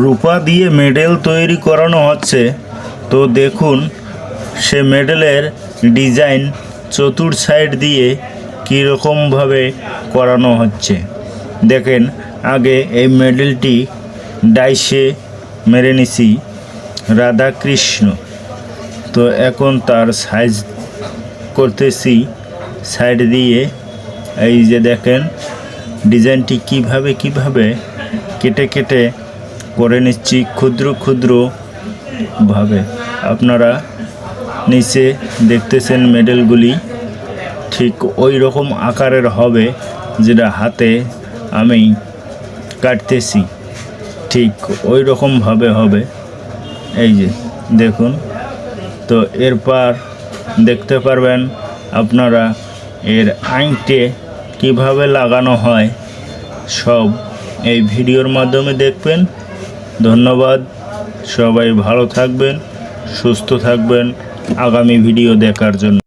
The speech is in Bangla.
রূপা দিয়ে মেডেল তৈরি করানো হচ্ছে। তো দেখুন সে মেডেলের ডিজাইন চতুর সাইড দিয়ে কীরকমভাবে করানো হচ্ছে। দেখেন, আগে এই মেডেলটি ডাইসে মেরে নিছি রাধাকৃষ্ণ। তো এখন তার সাইজ করতেছি সাইড দিয়ে। এই যে দেখেন ডিজাইনটি কিভাবে কেটে কেটে করে নিচ্ছি ক্ষুদ্র ক্ষুদ্রভাবে। আপনারা নিচে দেখতেছেন মেডেলগুলি ঠিক ওই রকম আকারের হবে যেটা হাতে আমি কাটতেছি, ঠিক ওই রকমভাবে হবে। এই যে দেখুন। তো এরপর দেখতে পারবেন আপনারা এর আংটে কিভাবে লাগানো হয়, সব এই ভিডিওর মাধ্যমে দেখবেন। ধন্যবাদ, সবাই ভালো থাকবেন, সুস্থ থাকবেন আগামী ভিডিও দেখার জন্য।